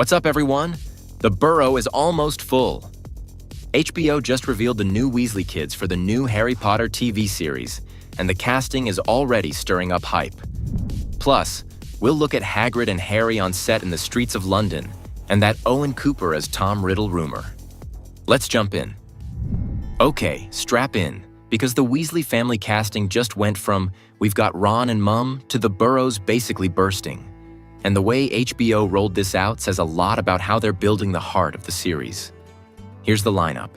What's up, everyone? The Borough is almost full. HBO just revealed the new Weasley kids for the new Harry Potter TV series, and the casting is already stirring up hype. Plus, we'll look at Hagrid and Harry on set in the streets of London, and that Owen Cooper as Tom Riddle rumor. Let's jump in. Okay, strap in, because the Weasley family casting just went from "we've got Ron and Mum" to the Boroughs basically bursting. And the way HBO rolled this out says a lot about how they're building the heart of the series. Here's the lineup.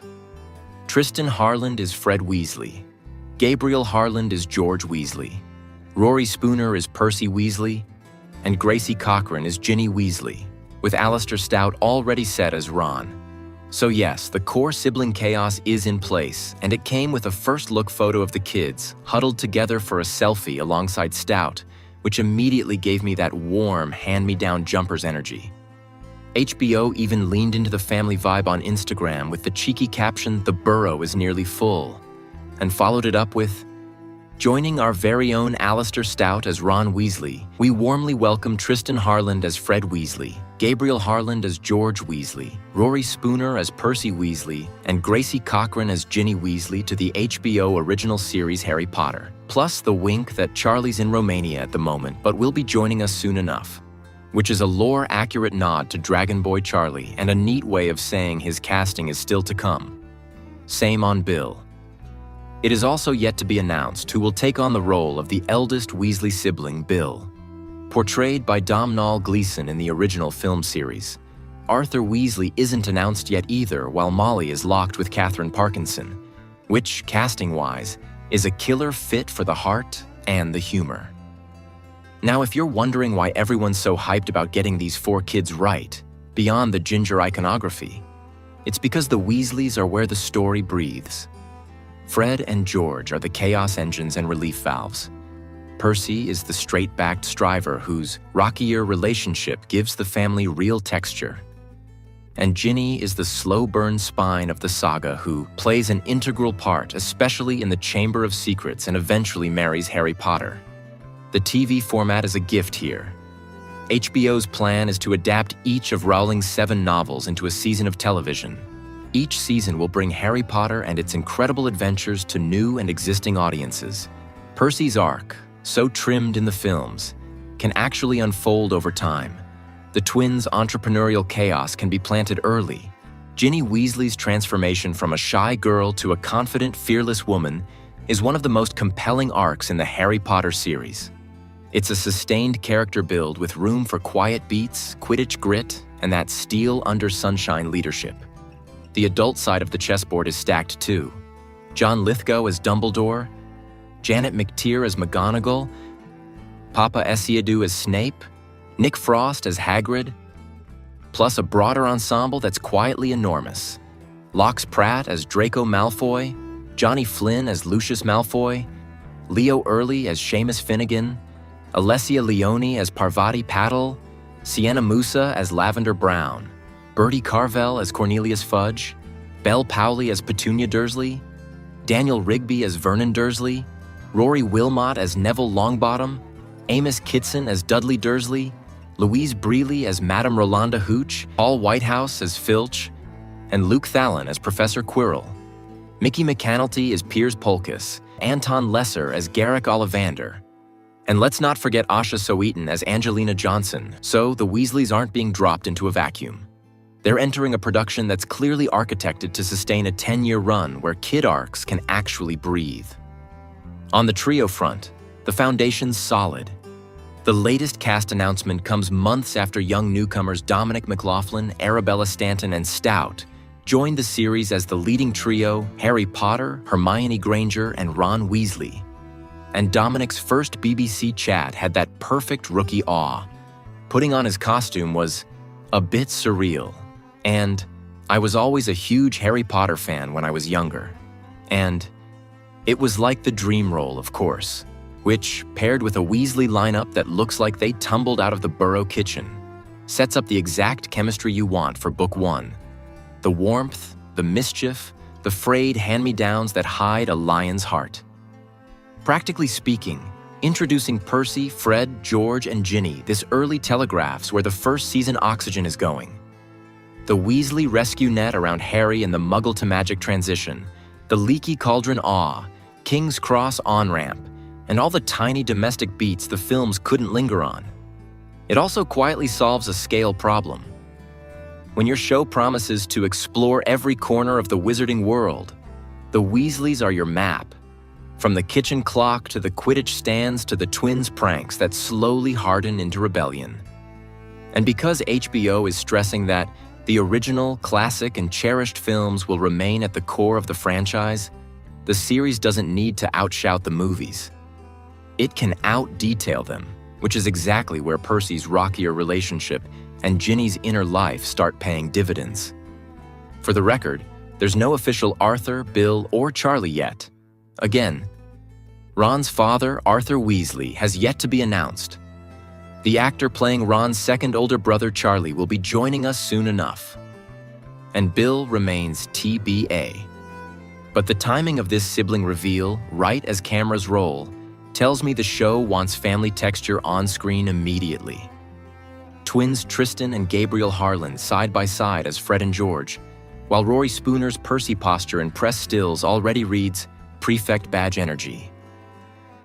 Tristan Harland is Fred Weasley. Gabriel Harland is George Weasley. Rory Spooner is Percy Weasley. And Gracie Cochran is Ginny Weasley, with Alistair Stout already set as Ron. So yes, the core sibling chaos is in place, and it came with a first-look photo of the kids, huddled together for a selfie alongside Stout, which immediately gave me that warm, hand-me-down jumpers energy. HBO even leaned into the family vibe on Instagram with the cheeky caption, "The Borough is nearly full," and followed it up with, "Joining our very own Alistair Stout as Ron Weasley, we warmly welcome Tristan Harland as Fred Weasley, Gabriel Harland as George Weasley, Rory Spooner as Percy Weasley, and Gracie Cochran as Ginny Weasley to the HBO original series Harry Potter. Plus the wink that Charlie's in Romania at the moment, but will be joining us soon enough," which is a lore-accurate nod to Dragon Boy Charlie and a neat way of saying his casting is still to come. Same on Bill. It is also yet to be announced who will take on the role of the eldest Weasley sibling, Bill. Portrayed by Domhnall Gleeson in the original film series, Arthur Weasley isn't announced yet either, while Molly is locked with Catherine Parkinson, which, casting-wise, is a killer fit for the heart and the humor. Now, if you're wondering why everyone's so hyped about getting these 4 kids right, beyond the ginger iconography, it's because the Weasleys are where the story breathes. Fred and George are the chaos engines and relief valves. Percy is the straight-backed striver whose rockier relationship gives the family real texture. And Ginny is the slow-burn spine of the saga who plays an integral part, especially in the Chamber of Secrets, and eventually marries Harry Potter. The TV format is a gift here. HBO's plan is to adapt each of Rowling's 7 novels into a season of television. Each season will bring Harry Potter and its incredible adventures to new and existing audiences. Percy's arc, so trimmed in the films, can actually unfold over time. The twins' entrepreneurial chaos can be planted early. Ginny Weasley's transformation from a shy girl to a confident, fearless woman is one of the most compelling arcs in the Harry Potter series. It's a sustained character build with room for quiet beats, Quidditch grit, and that steel under sunshine leadership. The adult side of the chessboard is stacked too. John Lithgow as Dumbledore, Janet McTeer as McGonagall, Papa Esiaду as Snape, Nick Frost as Hagrid, plus a broader ensemble that's quietly enormous. Lox Pratt as Draco Malfoy, Johnny Flynn as Lucius Malfoy, Leo Early as Seamus Finnegan, Alessia Leone as Parvati Patil, Sienna Musa as Lavender Brown, Bertie Carvel as Cornelius Fudge, Belle Powley as Petunia Dursley, Daniel Rigby as Vernon Dursley, Rory Wilmot as Neville Longbottom, Amos Kitson as Dudley Dursley, Louise Brealey as Madame Rolanda Hooch, Paul Whitehouse as Filch, and Luke Thallon as Professor Quirrell. Mickey McAnulty as Piers Polkiss, Anton Lesser as Garrick Ollivander. And let's not forget Asha Soetan as Angelina Johnson, so the Weasleys aren't being dropped into a vacuum. They're entering a production that's clearly architected to sustain a 10-year run where kid arcs can actually breathe. On the trio front, the foundation's solid. The latest cast announcement comes months after young newcomers Dominic McLaughlin, Arabella Stanton, and Stout joined the series as the leading trio Harry Potter, Hermione Granger, and Ron Weasley. And Dominic's first BBC chat had that perfect rookie awe. Putting on his costume was a bit surreal. And I was always a huge Harry Potter fan when I was younger. And it was like the dream role, of course, which, paired with a Weasley lineup that looks like they tumbled out of the Borough kitchen, sets up the exact chemistry you want for Book 1. The warmth, the mischief, the frayed hand-me-downs that hide a lion's heart. Practically speaking, introducing Percy, Fred, George, and Ginny this early telegraphs where the first season oxygen is going. The Weasley rescue net around Harry and the Muggle-to-Magic transition, the Leaky Cauldron awe, King's Cross on-ramp, and all the tiny domestic beats the films couldn't linger on. It also quietly solves a scale problem. When your show promises to explore every corner of the wizarding world, the Weasleys are your map. From the kitchen clock to the Quidditch stands to the twins' pranks that slowly harden into rebellion. And because HBO is stressing that the original, classic, and cherished films will remain at the core of the franchise, the series doesn't need to outshout the movies. It can out-detail them, which is exactly where Percy's rockier relationship and Ginny's inner life start paying dividends. For the record, there's no official Arthur, Bill, or Charlie yet. Again, Ron's father, Arthur Weasley, has yet to be announced. The actor playing Ron's second older brother, Charlie, will be joining us soon enough. And Bill remains TBA. But the timing of this sibling reveal, right as cameras roll, tells me the show wants family texture on screen immediately. Twins Tristan and Gabriel Harlan side by side as Fred and George, while Rory Spooner's Percy posture in press stills already reads, Prefect Badge Energy.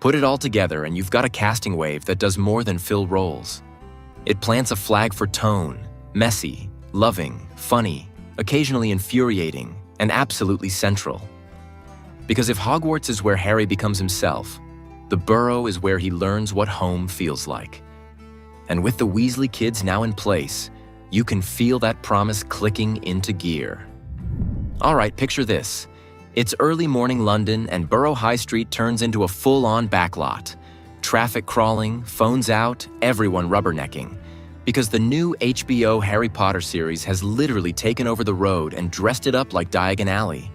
Put it all together and you've got a casting wave that does more than fill roles. It plants a flag for tone, messy, loving, funny, occasionally infuriating, and absolutely central. Because if Hogwarts is where Harry becomes himself, the Borough is where he learns what home feels like. And with the Weasley kids now in place, you can feel that promise clicking into gear. All right, picture this. It's early morning London and Borough High Street turns into a full-on backlot. Traffic crawling, phones out, everyone rubbernecking. Because the new HBO Harry Potter series has literally taken over the road and dressed it up like Diagon Alley.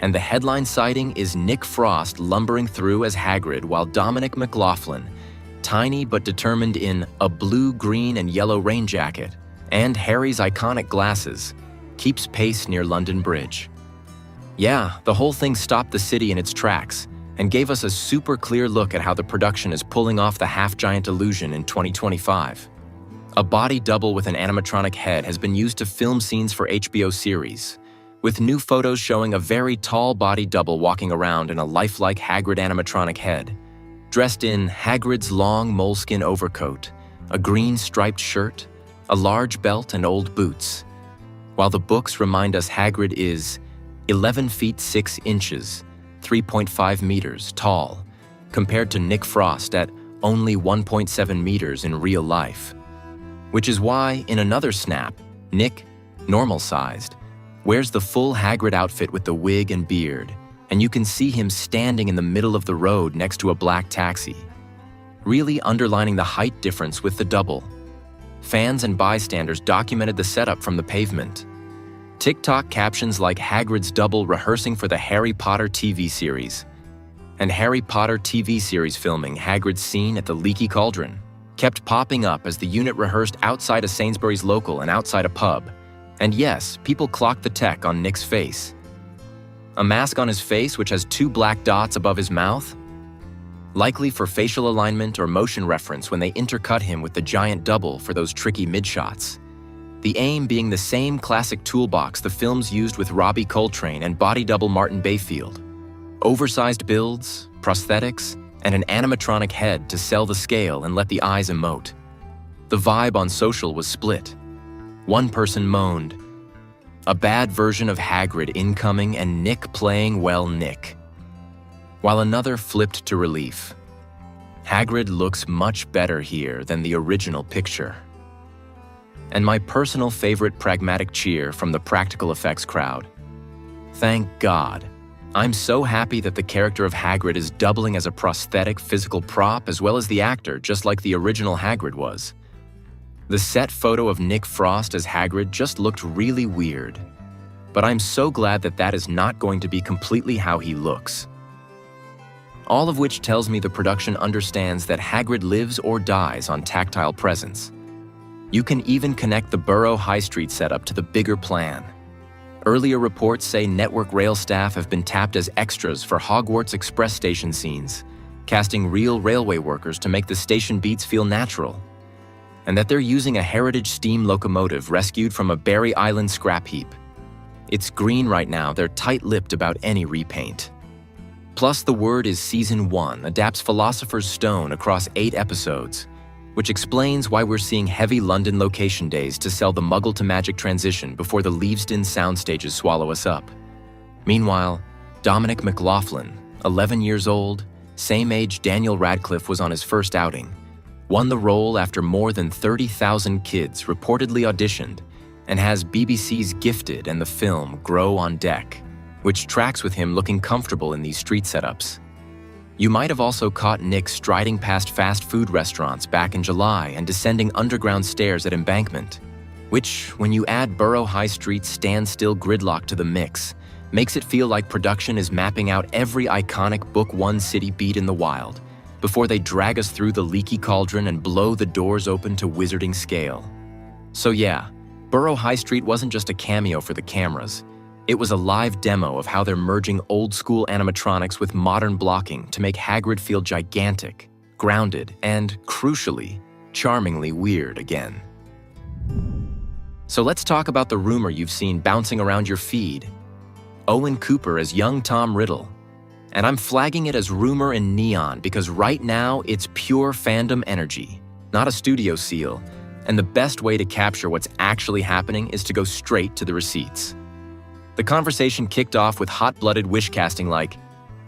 And the headline sighting is Nick Frost lumbering through as Hagrid while Dominic McLaughlin, tiny but determined in a blue, green, and yellow rain jacket, and Harry's iconic glasses, keeps pace near London Bridge. Yeah, the whole thing stopped the city in its tracks and gave us a super clear look at how the production is pulling off the half-giant illusion in 2025. A body double with an animatronic head has been used to film scenes for HBO series, with new photos showing a very tall body double walking around in a lifelike Hagrid animatronic head, dressed in Hagrid's long moleskin overcoat, a green striped shirt, a large belt, and old boots. While the books remind us Hagrid is 11 feet 6 inches, 3.5 meters tall, compared to Nick Frost at only 1.7 meters in real life. Which is why, in another snap, Nick, normal-sized, wears the full Hagrid outfit with the wig and beard, and you can see him standing in the middle of the road next to a black taxi, really underlining the height difference with the double. Fans and bystanders documented the setup from the pavement. TikTok captions like Hagrid's double rehearsing for the Harry Potter TV series, and Harry Potter TV series filming Hagrid's scene at the Leaky Cauldron kept popping up as the unit rehearsed outside a Sainsbury's local and outside a pub. And yes, people clocked the tech on Nick's face. A mask on his face which has 2 black dots above his mouth? Likely for facial alignment or motion reference when they intercut him with the giant double for those tricky mid-shots. The aim being the same classic toolbox the films used with Robbie Coltrane and body double Martin Bayfield. Oversized builds, prosthetics, and an animatronic head to sell the scale and let the eyes emote. The vibe on social was split. One person moaned, "A bad version of Hagrid incoming and Nick playing well Nick." While another flipped to relief. Hagrid looks much better here than the original picture. And my personal favorite pragmatic cheer from the practical effects crowd. Thank God. I'm so happy that the character of Hagrid is doubling as a prosthetic physical prop as well as the actor, just like the original Hagrid was. The set photo of Nick Frost as Hagrid just looked really weird. But I'm so glad that that is not going to be completely how he looks. All of which tells me the production understands that Hagrid lives or dies on tactile presence. You can even connect the Borough High Street setup to the bigger plan. Earlier reports say network rail staff have been tapped as extras for Hogwarts Express station scenes, casting real railway workers to make the station beats feel natural. and that they're using a heritage steam locomotive rescued from a Barry Island scrap heap. It's green right now, they're tight-lipped about any repaint. Plus, the word is Season 1 adapts Philosopher's Stone across 8 episodes, which explains why we're seeing heavy London location days to sell the Muggle to Magic transition before the Leavesden sound stages swallow us up. Meanwhile, Dominic McLaughlin, 11 years old, same age Daniel Radcliffe was on his first outing, won the role after more than 30,000 kids reportedly auditioned, and has BBC's Gifted and the film Grow on deck, which tracks with him looking comfortable in these street setups. You might have also caught Nick striding past fast food restaurants back in July and descending underground stairs at Embankment, which, when you add Borough High Street's standstill gridlock to the mix, makes it feel like production is mapping out every iconic Book One city beat in the wild before they drag us through the leaky cauldron and blow the doors open to wizarding scale. So yeah, Borough High Street wasn't just a cameo for the cameras. It was a live demo of how they're merging old-school animatronics with modern blocking to make Hagrid feel gigantic, grounded, and, crucially, charmingly weird again. So let's talk about the rumor you've seen bouncing around your feed. Owen Cooper as young Tom Riddle. And I'm flagging it as rumor in neon because right now it's pure fandom energy, not a studio seal, and the best way to capture what's actually happening is to go straight to the receipts. The conversation kicked off with hot-blooded wish-casting like,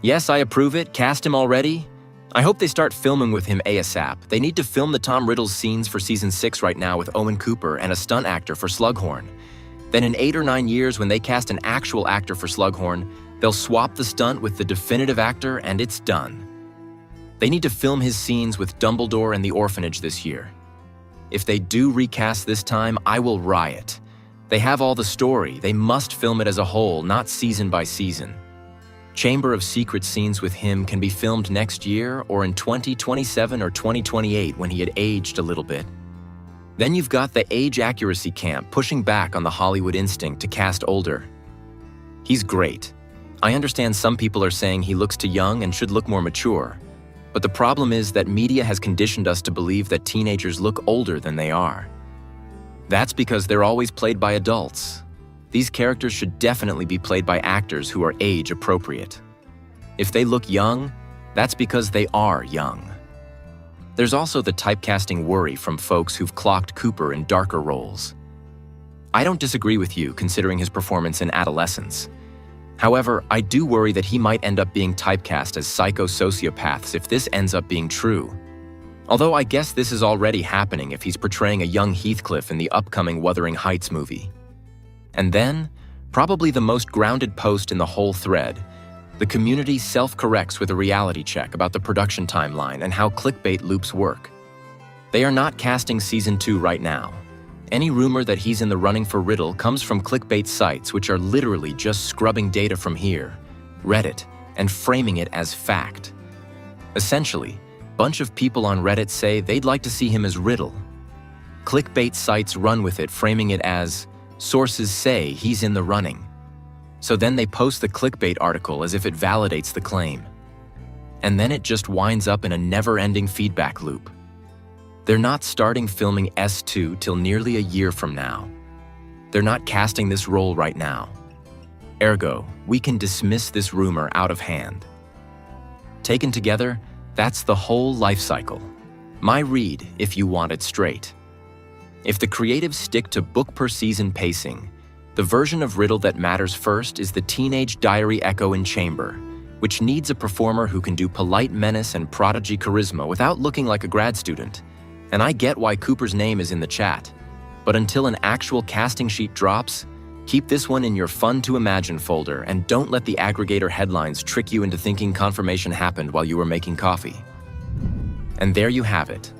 "Yes, I approve it, cast him already? I hope they start filming with him ASAP. They need to film the Tom Riddle scenes for Season 6 right now with Owen Cooper and a stunt actor for Slughorn. Then in 8 or 9 years, when they cast an actual actor for Slughorn, they'll swap the stunt with the definitive actor and it's done. They need to film his scenes with Dumbledore and the orphanage this year. If they do recast this time, I will riot. They have all the story. They must film it as a whole, not season by season. Chamber of Secrets scenes with him can be filmed next year or in 2027 or 2028 when he had aged a little bit. Then you've got the age accuracy camp pushing back on the Hollywood instinct to cast older. He's great. I understand some people are saying he looks too young and should look more mature, but the problem is that media has conditioned us to believe that teenagers look older than they are. That's because they're always played by adults. These characters should definitely be played by actors who are age appropriate. If they look young, that's because they are young. There's also the typecasting worry from folks who've clocked Cooper in darker roles. I don't disagree with you considering his performance in adolescence. However, I do worry that he might end up being typecast as psycho-sociopaths if this ends up being true. Although I guess this is already happening if he's portraying a young Heathcliff in the upcoming Wuthering Heights movie. And then, probably the most grounded post in the whole thread, the community self-corrects with a reality check about the production timeline and how clickbait loops work. They are not casting Season 2 right now. Any rumor that he's in the running for Riddle comes from clickbait sites which are literally just scrubbing data from here, Reddit, and framing it as fact. Essentially, a bunch of people on Reddit say they'd like to see him as Riddle. Clickbait sites run with it, framing it as, "Sources say he's in the running." So then they post the clickbait article as if it validates the claim. And then it just winds up in a never-ending feedback loop. They're not starting filming S2 till nearly a year from now. They're not casting this role right now. Ergo, we can dismiss this rumor out of hand. Taken together, that's the whole life cycle. My read, if you want it straight. If the creatives stick to book-per-season pacing, the version of Riddle that matters first is the teenage diary echo in Chamber, which needs a performer who can do polite menace and prodigy charisma without looking like a grad student. And I get why Cooper's name is in the chat. But until an actual casting sheet drops, keep this one in your Fun to Imagine folder and don't let the aggregator headlines trick you into thinking confirmation happened while you were making coffee. And there you have it.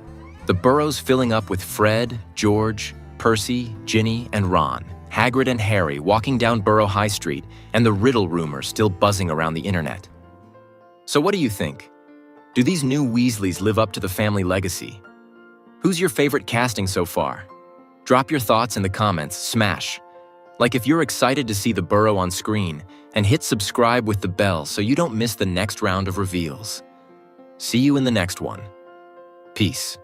The Boroughs filling up with Fred, George, Percy, Ginny, and Ron, Hagrid and Harry walking down Borough High Street, and the Riddle rumor still buzzing around the internet. So what do you think? Do these new Weasleys live up to the family legacy? Who's your favorite casting so far? Drop your thoughts in the comments, smash. Like if you're excited to see the Borough on screen, and hit subscribe with the bell so you don't miss the next round of reveals. See you in the next one. Peace.